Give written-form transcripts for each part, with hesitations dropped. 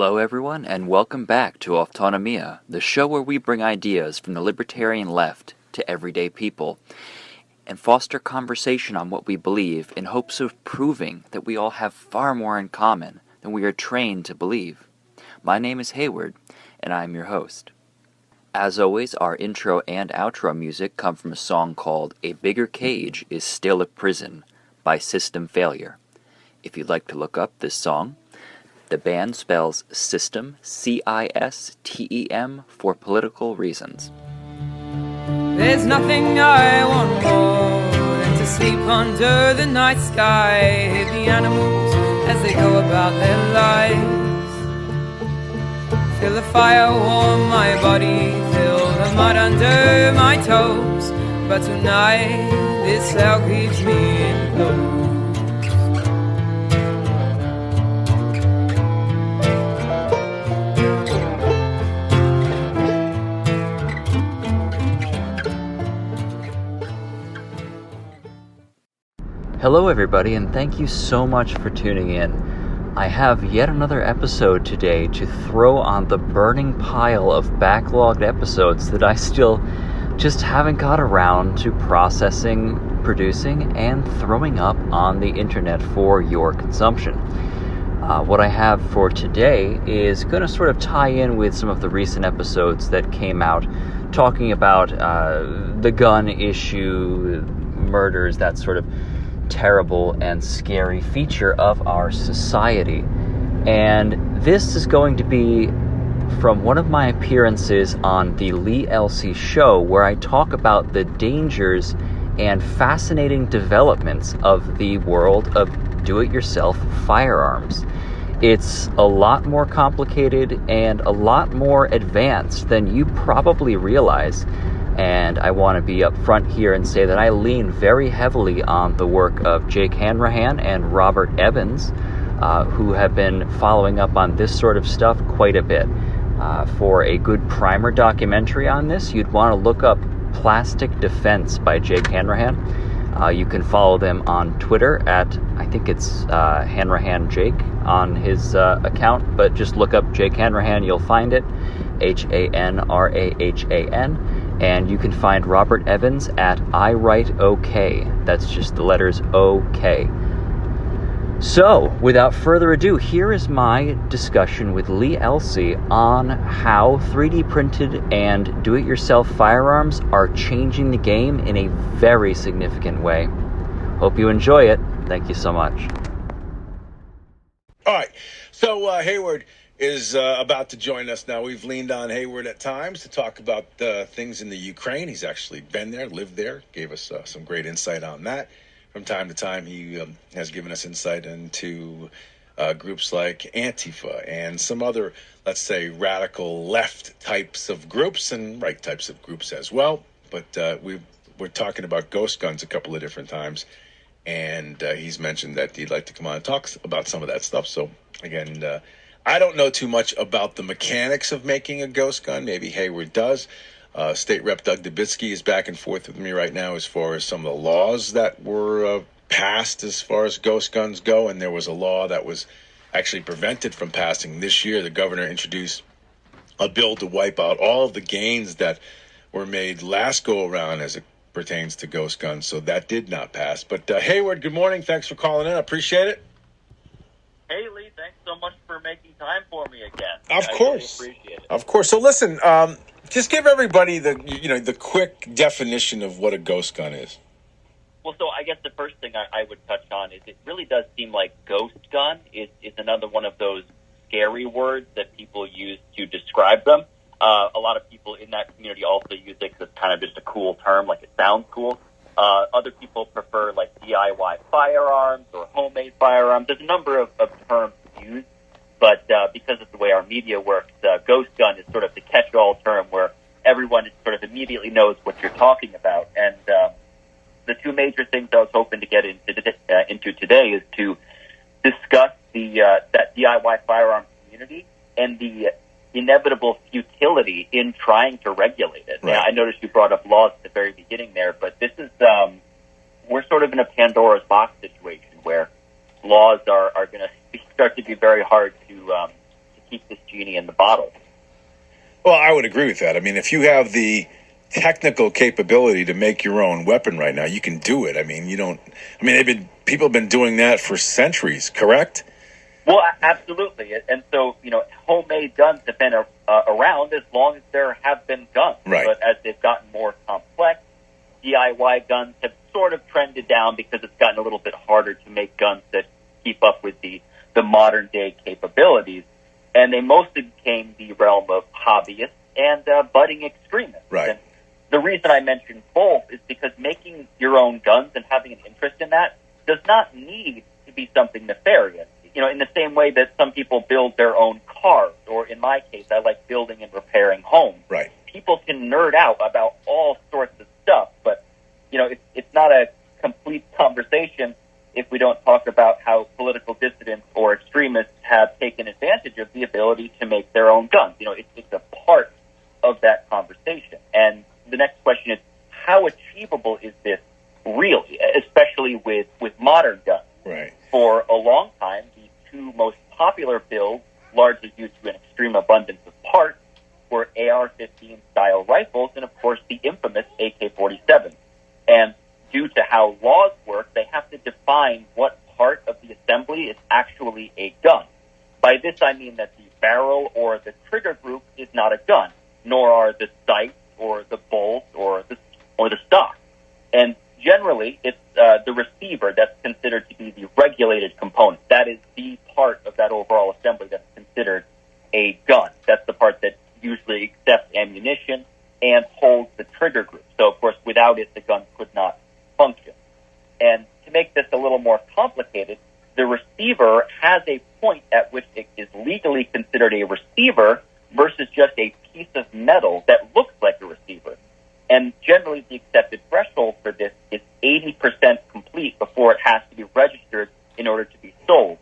Hello everyone, and welcome back to Autonomia, the show where we bring ideas from the libertarian left to everyday people, and foster conversation on what we believe in hopes of proving that we all have far more in common than we are trained to believe. My name is Hayward, and I am your host. As always, our intro and outro music come from a song called A Bigger Cage is Still a Prison by System Failure. If you'd like to look up this song, the band spells System, C-I-S-T-E-M, for political reasons. There's nothing I want more than to sleep under the night sky, hear the animals as they go about their lives, feel the fire warm my body, feel the mud under my toes, but tonight this cell keeps me enclosed. Hello everybody, and thank you so much for tuning in. I have yet another episode today to throw on the burning pile of backlogged episodes that I still just haven't got around to processing, producing, and throwing up on the internet for your consumption. What I have for today is going to sort of tie in with some of the recent episodes that came out talking about the gun issue, murders, that sort of terrible and scary feature of our society. And this is going to be from one of my appearances on the Lee Elci Show, where I talk about the dangers and fascinating developments of the world of do-it-yourself firearms. It's a lot more complicated and a lot more advanced than you probably realize. And I want to be upfront here and say that I lean very heavily on the work of Jake Hanrahan and Robert Evans, who have been following up on this sort of stuff quite a bit. For a good primer documentary on this, you'd want to look up Plastic Defense by Jake Hanrahan. You can follow them on Twitter at, I think it's Hanrahan Jake on his account, but just look up Jake Hanrahan, you'll find it, Hanrahan. And you can find Robert Evans at I Write OK. That's just the letters OK. So, without further ado, here is my discussion with Lee Elci on how 3D printed and do-it-yourself firearms are changing the game in a very significant way. Hope you enjoy it. Thank you so much. All right. So, Hayward is about to join us now. We've leaned on Hayward at times to talk about things in the Ukraine. He's actually been there, lived there, gave us some great insight on that. From time to time, he has given us insight into groups like Antifa and some other, let's say, radical left types of groups and right types of groups as well. But we're talking about ghost guns a couple of different times, and he's mentioned that he'd like to come on and talk about some of that stuff. So, again, I don't know too much about the mechanics of making a ghost gun. Maybe Hayward does. State Rep Doug Dubitsky is back and forth with me right now as far as some of the laws that were passed as far as ghost guns go. And there was a law that was actually prevented from passing this year. The governor introduced a bill to wipe out all of the gains that were made last go around as it pertains to ghost guns. So that did not pass. But Hayward, good morning. Thanks for calling in. I appreciate it. Hey, Lee, thanks so much for making time for me again. Of course. Really appreciate it. Of course. So listen, just give everybody the quick definition of what a ghost gun is. Well, so I guess the first thing I would touch on is it really does seem like ghost gun is another one of those scary words that people use to describe them. A lot of people in that community also use it because it's kind of just a cool term, like it sounds cool. Other people prefer like DIY firearms or homemade firearms. There's a number of terms used, but because of the way our media works, ghost gun is sort of the catch-all term where everyone sort of immediately knows what you're talking about. And the two major things I was hoping to get into today is to discuss that DIY firearm community and the inevitable futility in trying to regulate it. Right. Now, I noticed you brought up laws at the very beginning there, but this is we're sort of in a Pandora's box situation where laws are going to start to be very hard to keep this genie in the bottle. Well, I would agree with that. I mean, if you have the technical capability to make your own weapon right now, you can do it. I mean, people have been doing that for centuries, correct? Well, absolutely. And so, homemade guns have been around as long as there have been guns. Right. But as they've gotten more complex, DIY guns have sort of trended down because it's gotten a little bit harder to make guns that keep up with the modern day capabilities. And they mostly became the realm of hobbyists and budding extremists. Right. And the reason I mentioned both is because making your own guns and having an interest in that does not need to be something nefarious. In the same way that some people build their own cars, or in my case, I like building and repairing homes. Right. People can nerd out about all sorts of stuff, but, it's not a complete conversation if we don't talk about how political dissidents or extremists have taken advantage of the ability to make their own guns. It's a part of that conversation. And the next question is, how achievable is this really, especially with modern guns? Right. For a long time, the two most popular builds, largely due to an extreme abundance of parts, were AR-15 style rifles and, of course, the infamous AK-47. And due to how laws work, they have to define what part of the assembly is actually a gun. By this, I mean that the barrel or the trigger group is not a gun, nor are the sights or the bolts or the stock. And generally, it's the receiver that's considered to be the regulated component. That is the part of that overall assembly that's considered a gun. That's the part that usually accepts ammunition and holds the trigger group. So, of course, without it, the gun could not function. And to make this a little more complicated, the receiver has a point at which it is legally considered a receiver versus just a piece of metal that looks like a receiver. And generally, the accepted threshold for this is 80% complete before it has to be registered in order to be sold.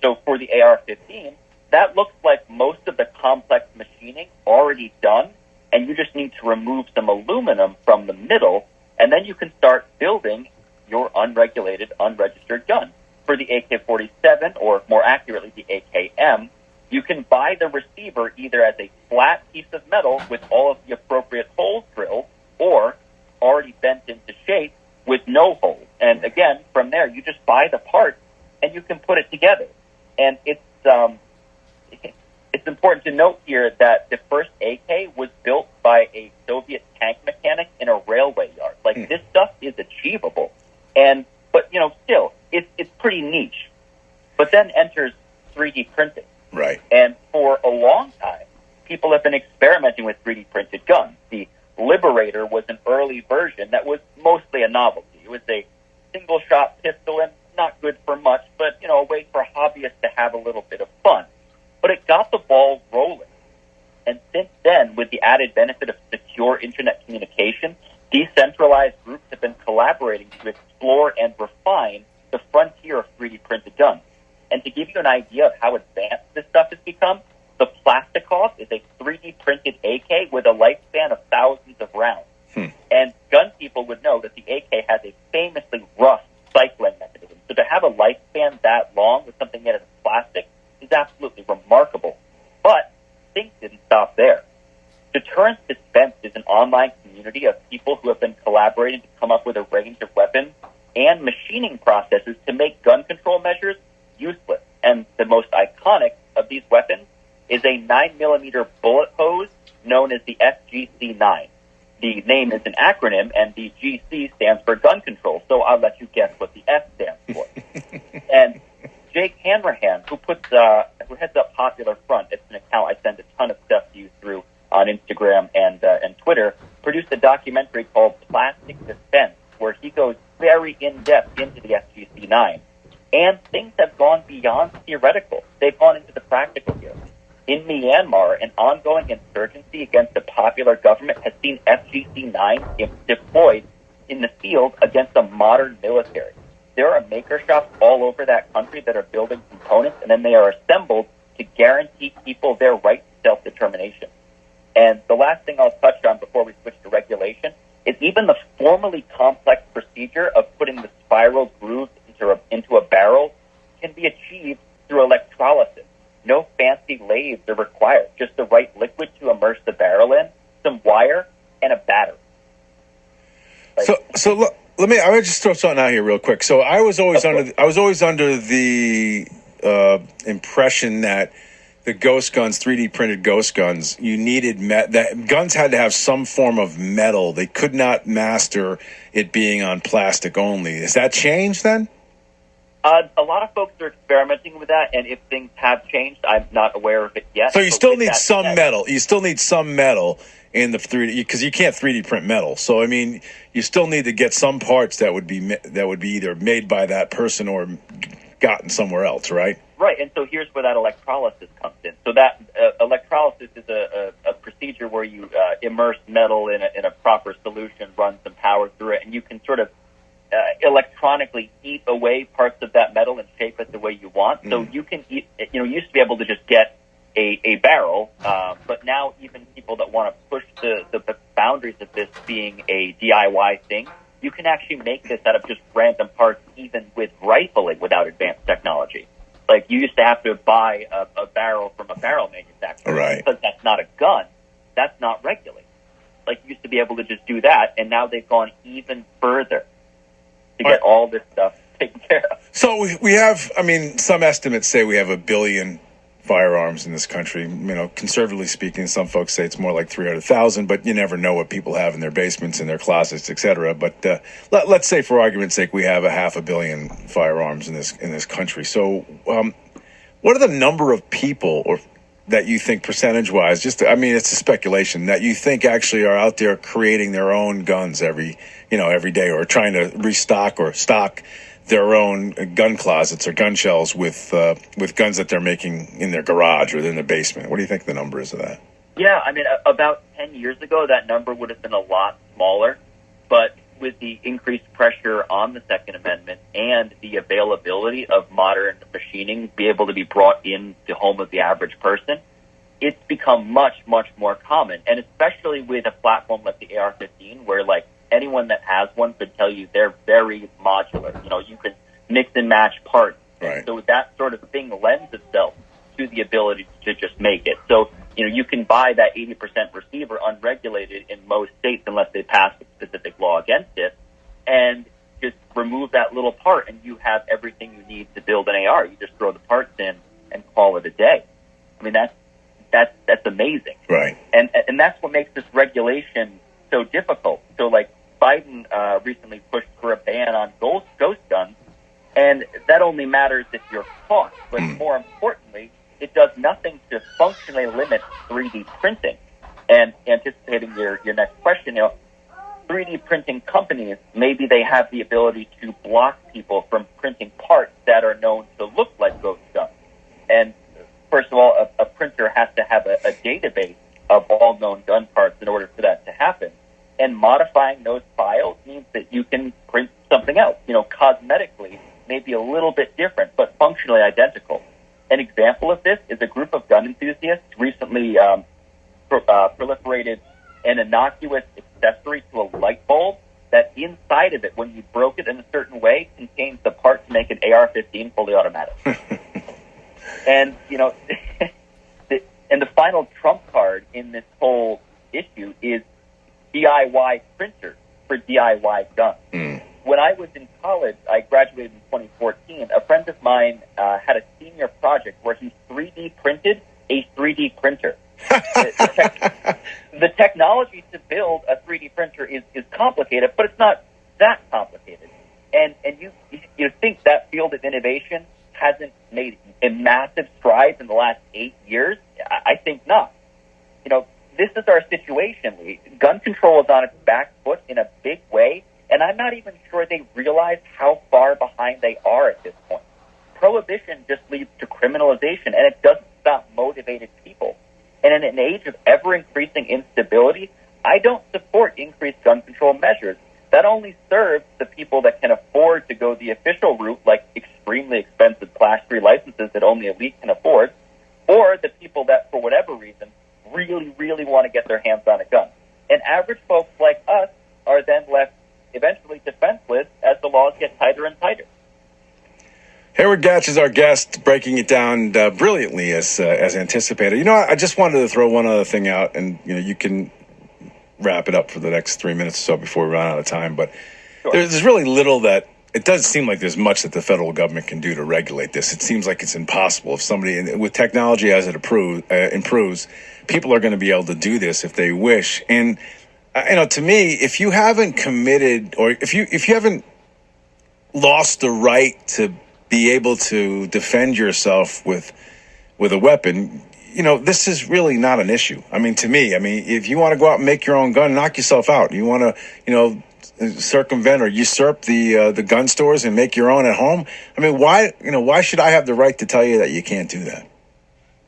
So for the AR-15, that looks like most of the complex machining already done, and you just need to remove some aluminum from the middle, and then you can start building your unregulated, unregistered gun. For the AK-47, or more accurately, the AKM, you can buy the receiver either as a flat piece of metal with all of the appropriate holes drilled, or already bent into shape with no holes. And again, from there, you just buy the part and you can put it together. And it's important to note here that the first AK was built by a Soviet tank mechanic in a railway yard. Like, this stuff is achievable. But still, it's pretty niche. But then enters 3D printing. Right. And for a long time, people have been experimenting with 3D printed guns. The Liberator was an early version that was mostly a novelty. It was a single-shot pistol and not good for much, but, a way for hobbyists to have a little bit of fun. But it got the ball rolling. And since then, with the added benefit of secure internet communication, decentralized groups have been collaborating to explore and refine the frontier of 3D printed guns. And to give you an idea of how advanced this stuff has become, the Plastikov is a 3D printed AK with a lifespan of thousands of rounds. And gun people would know that the AK has a famously rough cycling mechanism. So to have a lifespan that long with something made out of plastic is absolutely remarkable. But things didn't stop there. Deterrence Dispense is an online community of people who have been collaborating to come up with a range of weapons and machining processes to make gun control measures useless. And the most iconic of these weapons is a 9mm bullet hose known as the FGC-9. The name is an acronym, and the GC stands for gun control, so I'll let you guess what the F stands for. And Jake Hanrahan, who heads up Popular Front, it's an account I send a ton of stuff to you through on Instagram and Twitter, produced a documentary called Plastic Defense, where he goes very in-depth into the FGC-9. And things have gone beyond theoretical. They've gone into the practical here. In Myanmar, an ongoing insurgency against the popular government has seen FGC-9 deployed in the field against a modern military. There are maker shops all over that country that are building components, and then they are assembled to guarantee people their right to self-determination. And the last thing I'll touch on before we switch to regulation is even the formally complex procedure of putting the spiral grooves into a barrel can be achieved through electrolysis. No fancy lathes upgrades are required. Just the right liquid to immerse the barrel in, some wire, and a battery. Let me just throw something out here real quick. So I was always under the impression that the ghost guns, 3D printed ghost guns, you needed that guns had to have some form of metal. They could not master it being on plastic only. Has that changed then? A lot of folks are experimenting with that, and if things have changed, I'm not aware of it yet. So you still need some metal. You still need some metal in the 3D, because you can't 3D print metal. So I mean, you still need to get some parts that would be either made by that person or gotten somewhere else, right? Right, and so here's where that electrolysis comes in. So that electrolysis is a procedure where you immerse metal in a proper solution, run some power through it, and you can sort of electronically eat away parts of that metal and shape it the way you want. So you can eat. You used to be able to just get a barrel, but now even people that want to push the boundaries of this being a DIY thing, you can actually make this out of just random parts, even with rifling without advanced technology. Like, you used to have to buy a barrel from a barrel manufacturer. Right. Because that's not a gun. That's not regulated. Like, you used to be able to just do that, and now they've gone even further to get all this stuff taken care of. So we have, I mean, some estimates say we have 1 billion firearms in this country. Conservatively speaking, some folks say it's more like 300,000, but you never know what people have in their basements, in their closets, etc. But let's say, for argument's sake, we have 500 million firearms in this country. So, what are the number of people, or that you think percentage-wise? It's a speculation, that you think actually are out there creating their own guns every day, or trying to restock or stock their own gun closets or gun shelves with guns that they're making in their garage or in their basement. What do you think the number is of that? Yeah, I mean, about 10 years ago, that number would have been a lot smaller. But with the increased pressure on the Second Amendment and the availability of modern machining be able to be brought in the home of the average person, it's become much, much more common. And especially with a platform like the AR-15, where, like, anyone that has one could tell you they're very modular. You can mix and match parts. Right. So that sort of thing lends itself to the ability to just make it. So, you can buy that 80% receiver unregulated in most states unless they pass a specific law against it, and just remove that little part, and you have everything you need to build an AR. You just throw the parts in and call it a day. I mean, that's amazing. Right. And that's what makes this regulation so difficult. So, like, Biden recently pushed for a ban on ghost guns, and that only matters if you're caught. But more importantly, it does nothing to functionally limit 3D printing. And anticipating your next question, 3D printing companies, maybe they have the ability to block people from printing parts that are known to look like ghost guns. And first of all, a printer has to have a database of all known gun parts in order for that to happen. And modifying those files means that you can print something else. Cosmetically, maybe a little bit different, but functionally identical. An example of this is a group of gun enthusiasts recently proliferated an innocuous accessory to a light bulb that inside of it, when you broke it in a certain way, contains the part to make an AR-15 fully automatic. And, and the final trump card in this whole issue is DIY printers for DIY guns. When I was in college, I graduated in 2014, a friend of mine had a senior project where he 3D printed a 3D printer. The technology to build a 3D printer is complicated, but it's not that complicated. And you think that field of innovation hasn't made a massive strides in the last 8 years? I think not. This is our situation, Lee. Gun control is on its back foot in a big way, and I'm not even sure they realize how far behind they are at this point. Prohibition just leads to criminalization, and it doesn't stop motivated people. And in an age of ever-increasing instability, I don't support increased gun control measures. That only serves the people that can afford to go the official route, like extremely expensive Class 3 licenses that only elite can afford, or the people that, for whatever reason, really, really want to get their hands on a gun. And average folks like us are then left eventually defenseless as the laws get tighter and tighter. Hayward Gatch is our guest, breaking it down brilliantly as anticipated. You know, I just wanted to throw one other thing out, and you can wrap it up for the next 3 minutes or so before we run out of time. But Sure. there's really little that it doesn't seem like there's much that the federal government can do to regulate this. It seems like it's impossible. If somebody, with technology as it improves, people are going to be able to do this if they wish. And to me, if you haven't committed, or if you haven't lost the right to be able to defend yourself with a weapon, this is really not an issue. I mean, to me, if you want to go out and make your own gun, knock yourself out. You want to, circumvent or usurp the gun stores and make your own at home. I mean, why should I have the right to tell you that you can't do that?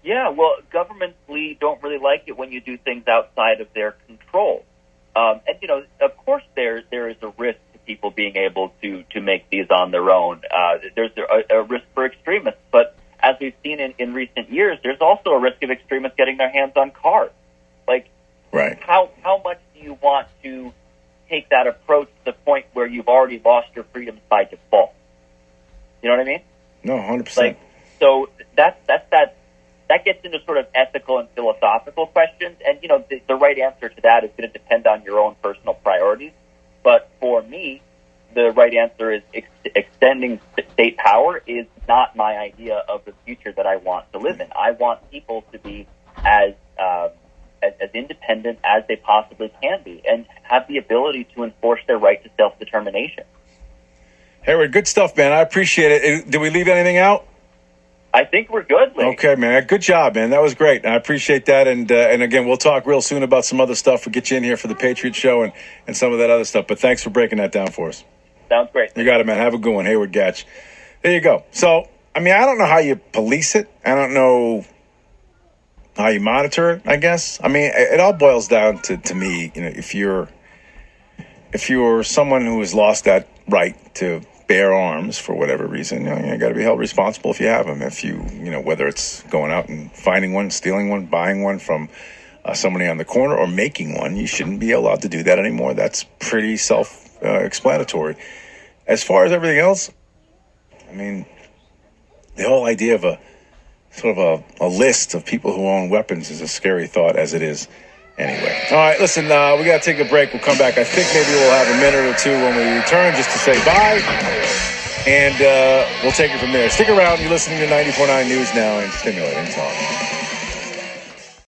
Yeah, well, governments, Lee, don't really like it when you do things outside of their control. And, of course there is a risk to people being able to make these on their own. There's a risk for extremists. But as we've seen in recent years, there's also a risk of extremists getting their hands on cars. Like, right. How much do you want to take that approach to the point where you've already lost your freedoms by default? You know what I mean? No, 100%. Like, so that gets into sort of ethical and philosophical questions, and the right answer to that is going to depend on your own personal priorities. But for me, the right answer is extending state power is not my idea of the future that I want to live in. I want people to be as independent as they possibly can be and have the ability to enforce their right to self-determination. Hayward, good stuff, man. I appreciate it. Did we leave anything out? I think we're good, Lee. Okay, man. Good job, man. That was great. I appreciate that. And again, we'll talk real soon about some other stuff. We'll get you in here for the Patriot Show and some of that other stuff. But thanks for breaking that down for us. Sounds great. You got it, man. Have a good one. Hayward Gatch. There you go. So, I don't know how you police it. I don't know how you monitor it, I guess. It all boils down to me, if you're someone who has lost that right to bear arms for whatever reason, you got to be held responsible if you have them. If you whether it's going out and finding one, stealing one, buying one from somebody on the corner, or making one, you shouldn't be allowed to do that anymore. That's pretty self-explanatory. As far as everything else, the whole idea of a list of people who own weapons is a scary thought as it is. Anyway. All right, listen, we got to take a break. We'll come back. I think maybe we'll have a minute or two when we return just to say bye. And we'll take it from there. Stick around. You're listening to 94.9 News Now and Stimulating Talk.